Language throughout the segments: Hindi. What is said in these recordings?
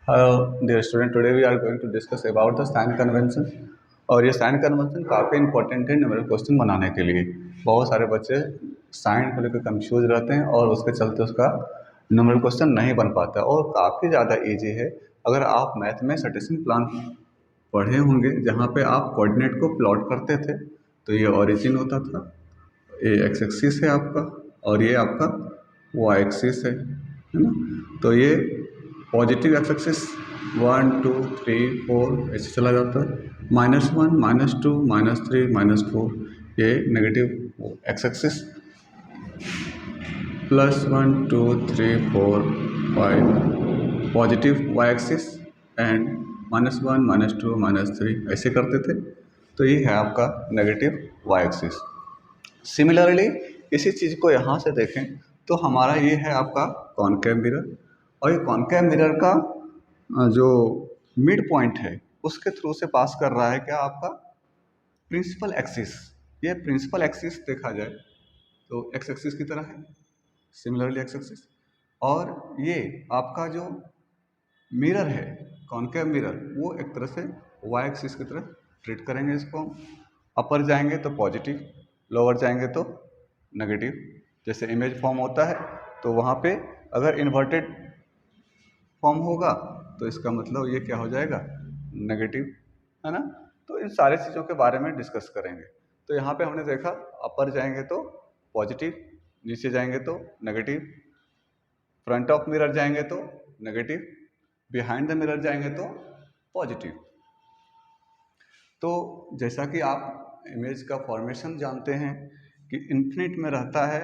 Hello, dear student. Today we are going to discuss about the sign convention. और ये साइन कन्वेंशन काफ़ी इंपॉर्टेंट है न्यूमेरिकल क्वेश्चन बनाने के लिए। बहुत सारे बच्चे साइन को लेकर कंफ्यूज रहते हैं और उसके चलते उसका न्यूमेरिकल क्वेश्चन नहीं बन पाता और काफ़ी ज़्यादा इजी है। अगर आप मैथ में सर्टेशन प्लान पढ़े होंगे जहाँ पे आप कोऑर्डिनेट को प्लॉट करते थे, तो ये ओरिजिन होता था, ये एक्स एक्सिस है आपका और ये आपका वाई एक्सिस है ना। तो ये पॉजिटिव एक्स एक्सिस 1 2 3 4 ऐसे चला जाता है, -1 -2 -3 -4 ये negative x axis, +1 2 3 4 5 positive y axis and -1 -2 -3 ऐसे करते थे। तो ये है आपका नेगेटिव वाई एक्सिस। सिमिलरली इसी चीज़ को यहाँ से देखें तो हमारा ये है आपका कॉनकेव मिरर, और ये कॉनकेव मिरर का जो मिड पॉइंट है उसके थ्रू से पास कर रहा है क्या आपका प्रिंसिपल एक्सिस। ये प्रिंसिपल एक्सिस देखा जाए तो एक्स एक्सिस की तरह है, सिमिलरली एक्स एक्सिस। और ये आपका जो मिरर है कॉनकेव मिरर वो एक तरह से वाई एक्सिस की तरह ट्रीट करेंगे इसको। अपर जाएंगे तो पॉजिटिव, लोअर जाएंगे तो नेगेटिव। जैसे इमेज फॉर्म होता है तो वहाँ पे अगर इन्वर्टेड फॉर्म होगा तो इसका मतलब ये क्या हो जाएगा, नेगेटिव, है ना। तो इन सारी चीज़ों के बारे में डिस्कस करेंगे। तो यहाँ पे हमने देखा अपर जाएंगे तो पॉजिटिव, नीचे जाएंगे तो नेगेटिव, फ्रंट ऑफ मिरर जाएंगे तो नेगेटिव, बिहाइंड द मिरर जाएंगे तो पॉजिटिव। तो जैसा कि आप इमेज का फॉर्मेशन जानते हैं कि इन्फिनिट में रहता है,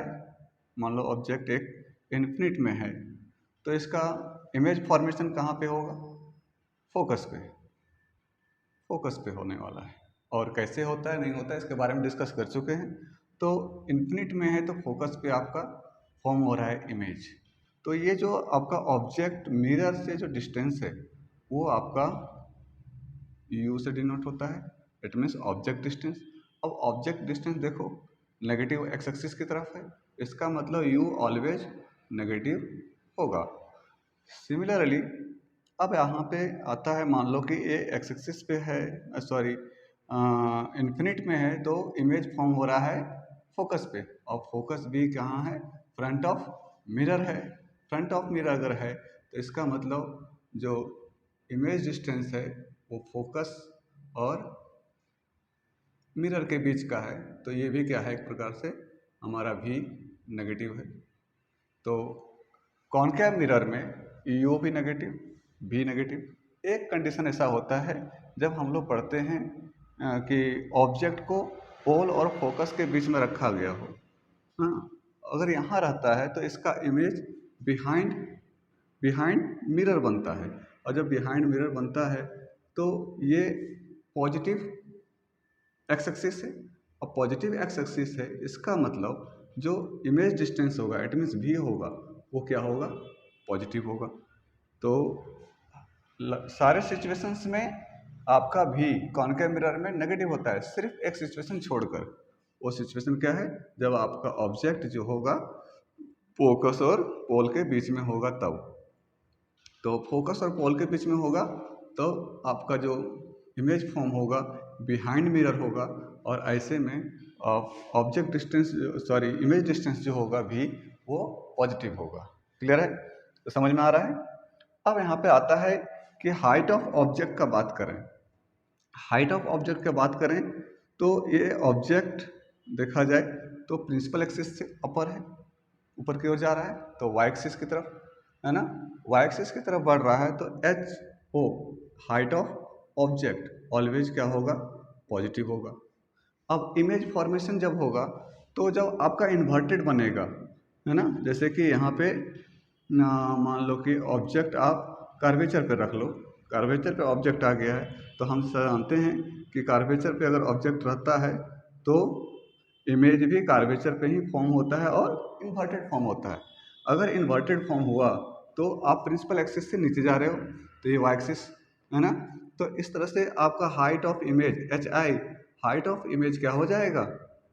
मान लो ऑब्जेक्ट एक इन्फिनिट में है तो इसका इमेज फॉर्मेशन कहाँ पे होगा, फोकस पे, फोकस पे होने वाला है। और कैसे होता है नहीं होता है इसके बारे में डिस्कस कर चुके हैं। तो इन्फिनिट में है तो फोकस पे आपका फॉर्म हो रहा है इमेज। तो ये जो आपका ऑब्जेक्ट मिरर से जो डिस्टेंस है वो आपका u से डिनोट होता है, इट मीन्स ऑब्जेक्ट डिस्टेंस। अब ऑब्जेक्ट डिस्टेंस देखो नेगेटिव एक्स एक्सिस की तरफ है, इसका मतलब u ऑलवेज नेगेटिव होगा। सिमिलरली अब यहाँ पे आता है, मान लो कि ये एक्स एक्सिस पे है, सॉरी इन्फिनिट में है तो इमेज फॉर्म हो रहा है फोकस पे, और फोकस भी कहाँ है, फ्रंट ऑफ मिरर है। फ्रंट ऑफ मिरर अगर है तो इसका मतलब जो इमेज डिस्टेंस है वो फोकस और मिरर के बीच का है, तो ये भी क्या है, एक प्रकार से हमारा भी नेगेटिव है। तो कॉनकेव मिरर में यू भी नेगेटिव, भी नेगेटिव। एक कंडीशन ऐसा होता है जब हम लोग पढ़ते हैं कि ऑब्जेक्ट को पोल और फोकस के बीच में रखा गया हो, हाँ, अगर यहाँ रहता है तो इसका इमेज बिहाइंड मिरर बनता है। और जब बिहाइंड मिरर बनता है तो ये पॉजिटिव एक्स एक्सिस है, और पॉजिटिव एक्स एक्सिस है, इसका मतलब जो इमेज डिस्टेंस होगा इट मीन्स भी होगा, वो क्या होगा, पॉजिटिव होगा। तो सारे सिचुएशंस में आपका भी कॉनकेव मिरर में नेगेटिव होता है, सिर्फ एक सिचुएशन छोड़कर। वो सिचुएशन क्या है, जब आपका ऑब्जेक्ट जो होगा फोकस और पोल के बीच में होगा तब। तो फोकस और पोल के बीच में होगा तो आपका जो इमेज फॉर्म होगा बिहाइंड मिरर होगा, और ऐसे में object distance, sorry image distance जो होगा भी वो पॉजिटिव होगा। क्लियर है, तो समझ में आ रहा है। अब यहाँ पे आता है कि हाइट ऑफ ऑब्जेक्ट का बात करें। हाइट ऑफ ऑब्जेक्ट की बात करें तो ये ऑब्जेक्ट देखा जाए तो प्रिंसिपल एक्सिस से अपर है, ऊपर की ओर जा रहा है, तो वाई एक्सिस की तरफ, है ना, वाई एक्सिस की तरफ बढ़ रहा है, तो h o height of object always क्या होगा, पॉजिटिव होगा। अब इमेज फॉर्मेशन जब होगा तो जब आपका इन्वर्टेड बनेगा, है ना, जैसे कि यहाँ पे मान लो कि ऑब्जेक्ट आप कर्वेचर पे रख लो, कर्वेचर पे ऑब्जेक्ट आ गया है, तो हम जानते हैं कि कर्वेचर पे अगर ऑब्जेक्ट रहता है तो इमेज भी कर्वेचर पे ही फॉर्म होता है और इन्वर्टेड फॉर्म होता है। अगर इन्वर्टेड फॉर्म हुआ तो आप प्रिंसिपल एक्सिस से नीचे जा रहे हो तो ये वाई एक्सिस, है ना। तो इस तरह से आपका height of image H I, height of image क्या हो जाएगा,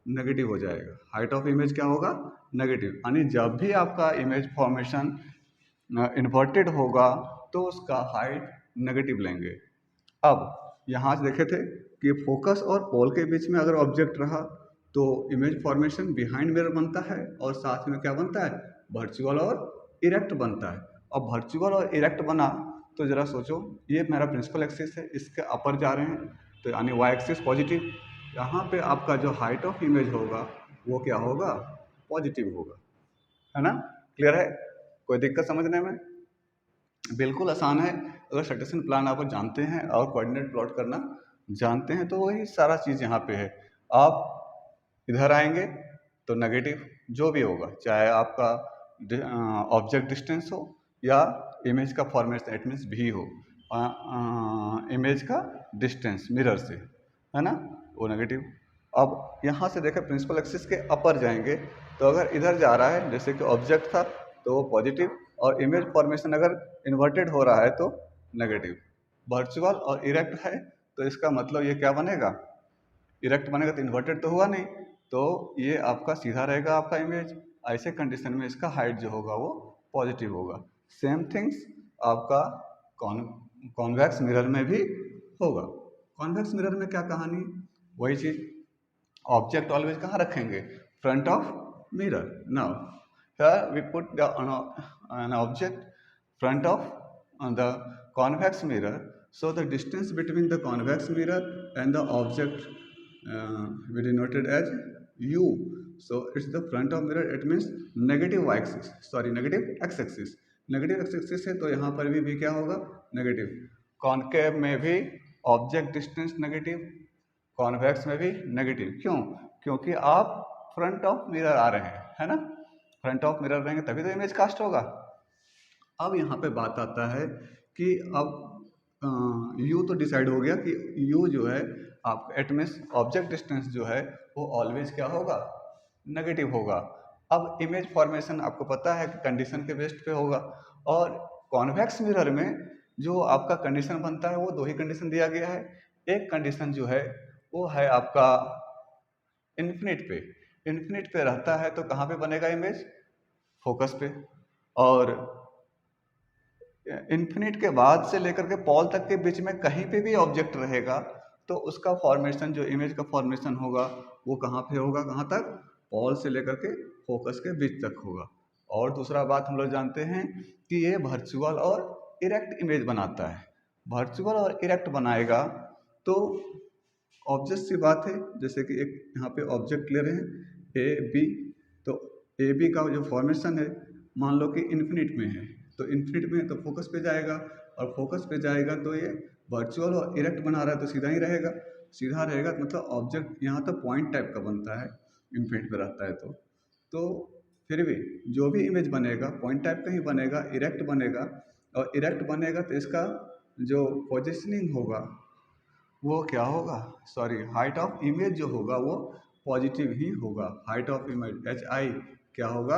नेगेटिव हो जाएगा। हाइट ऑफ इमेज क्या होगा, नेगेटिव। यानी जब भी आपका इमेज फॉर्मेशन इन्वर्टेड होगा तो उसका हाइट नेगेटिव लेंगे। अब यहाँ से देखे थे कि फोकस और पोल के बीच में अगर ऑब्जेक्ट रहा तो इमेज फॉर्मेशन बिहाइंड मिरर बनता है और साथ में क्या बनता है, वर्चुअल और इरेक्ट बनता है। अब वर्चुअल और इरेक्ट बना तो ज़रा सोचो, ये मेरा प्रिंसिपल एक्सिस है, इसके अपर जा रहे हैं तो यानी वाई एक्सिस पॉजिटिव, यहाँ पे आपका जो हाइट ऑफ इमेज होगा वो क्या होगा, पॉजिटिव होगा, है ना। क्लियर है, कोई दिक्कत समझने में? बिल्कुल आसान है। अगर सर्टेशन प्लान आप जानते हैं और कोऑर्डिनेट प्लॉट करना जानते हैं तो वही सारा चीज़ यहाँ पे है। आप इधर आएंगे तो नेगेटिव जो भी होगा, चाहे आपका ऑब्जेक्ट डिस्टेंस हो या इमेज का फॉर्मेशन इट मीन्स भी हो, इमेज का डिस्टेंस मिरर से, है ना, वो नेगेटिव। अब यहाँ से देखें प्रिंसिपल एक्सिस के अपर जाएंगे तो अगर इधर जा रहा है जैसे कि ऑब्जेक्ट था तो वो पॉजिटिव, और इमेज फॉर्मेशन अगर इन्वर्टेड हो रहा है तो नेगेटिव। वर्चुअल और इरेक्ट है तो इसका मतलब ये क्या बनेगा, इरेक्ट बनेगा तो इन्वर्टेड तो हुआ नहीं, तो ये आपका सीधा रहेगा आपका इमेज। ऐसे कंडीशन में इसका हाइट जो होगा वो पॉजिटिव होगा। सेम थिंग्स आपका कॉन्वेक्स मिरर में भी होगा। कॉन्वेक्स मिरर में क्या कहानी, वही चीज़, ऑब्जेक्ट ऑलवेज कहाँ रखेंगे, front of mirror. Now here we put an object front of the convex mirror, so the distance between the convex mirror and the object we denoted as u, so it's the front of mirror, it means negative y axis, sorry negative x axis, negative x axis है तो यहाँ पर भी क्या होगा, नेगेटिव। कॉनकेव में भी ऑब्जेक्ट डिस्टेंस नेगेटिव, कॉन्वेक्स में भी नेगेटिव। क्यों, क्योंकि आप फ्रंट ऑफ मिरर आ रहे हैं, है ना, फ्रंट ऑफ मिरर रहेंगे तभी तो इमेज कास्ट होगा। अब यहाँ पे बात आता है कि अब यू तो डिसाइड हो गया कि यू जो है आपका एट मीन्स ऑब्जेक्ट डिस्टेंस जो है वो ऑलवेज क्या होगा, नेगेटिव होगा। अब इमेज फॉर्मेशन आपको पता है कि कंडीशन के बेस्ड पे होगा, और कॉन्वेक्स मिरर में जो आपका कंडीशन बनता है वो दो ही कंडीशन दिया गया है। एक कंडीशन जो है वो है आपका इन्फिनिट पे, इन्फिनिट पे रहता है तो कहाँ पे बनेगा इमेज, फोकस पे, और इन्फिनिट के बाद से लेकर के पॉल तक के बीच में कहीं पे भी ऑब्जेक्ट रहेगा तो उसका फॉर्मेशन जो इमेज का फॉर्मेशन होगा वो कहाँ पे होगा, कहाँ तक, पॉल से लेकर के फोकस के बीच तक होगा। और दूसरा बात हम लोग जानते हैं कि ये वर्चुअल और इरेक्ट इमेज बनाता है। वर्चुअल और इरेक्ट बनाएगा तो ऑब्जेक्ट सी बात है, जैसे कि एक यहाँ पे ऑब्जेक्ट ले रहे हैं ए बी, तो ए बी का जो फॉर्मेशन है मान लो कि इन्फिनिट में है, तो इन्फिनिट में तो फोकस पे जाएगा, और फोकस पे जाएगा तो ये वर्चुअल और इरेक्ट बना रहा है तो सीधा ही रहेगा, सीधा रहेगा तो मतलब ऑब्जेक्ट यहाँ तो पॉइंट टाइप का बनता है, इन्फिनिट पे रहता है तो फिर भी जो भी इमेज बनेगा पॉइंट टाइप का ही बनेगा, इरेक्ट बनेगा, और इरेक्ट बनेगा तो इसका जो पोजिशनिंग होगा वो क्या होगा, सॉरी हाइट ऑफ इमेज जो होगा वो पॉजिटिव ही होगा। Height of image H I क्या होगा,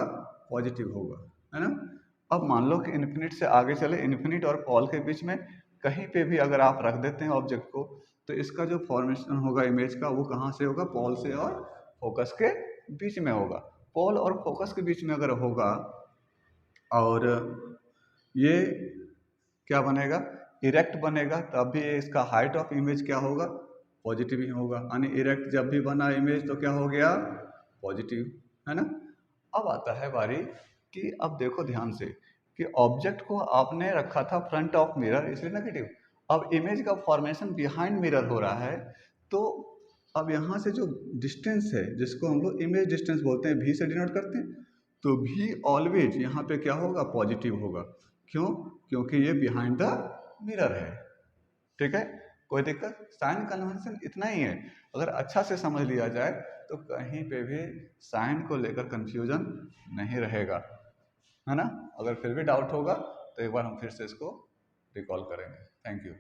पॉजिटिव होगा, है ना। अब मान लो कि इन्फिनिट से आगे चले, इन्फिनिट और पॉल के बीच में कहीं पे भी अगर आप रख देते हैं ऑब्जेक्ट को तो इसका जो फॉर्मेशन होगा इमेज का वो कहाँ से होगा, पॉल से और फोकस के बीच में होगा। पॉल और फोकस के बीच में अगर होगा और ये क्या बनेगा, इरेक्ट बनेगा, तब भी इसका हाइट ऑफ इमेज क्या होगा, पॉजिटिव ही होगा। यानी इरेक्ट जब भी बना इमेज तो क्या हो गया, पॉजिटिव, है ना। अब आता है बारी कि अब देखो ध्यान से कि ऑब्जेक्ट को आपने रखा था फ्रंट ऑफ मिरर इसलिए नेगेटिव, अब इमेज का फॉर्मेशन बिहाइंड मिरर हो रहा है, तो अब यहाँ से जो डिस्टेंस है जिसको हम लोग इमेज डिस्टेंस बोलते हैं, भी से डिनोट करते हैं, तो भी ऑलवेज यहाँ पे क्या होगा, पॉजिटिव होगा। क्यों, क्योंकि ये बिहाइंड द मिरर है, ठीक है, कोई दिक्कत। साइन कन्वेंशन इतना ही है, अगर अच्छा से समझ लिया जाए तो कहीं पे भी साइन को लेकर कंफ्यूजन नहीं रहेगा, है ना। अगर फिर भी डाउट होगा तो एक बार हम फिर से इसको रिकॉल करेंगे। Thank you.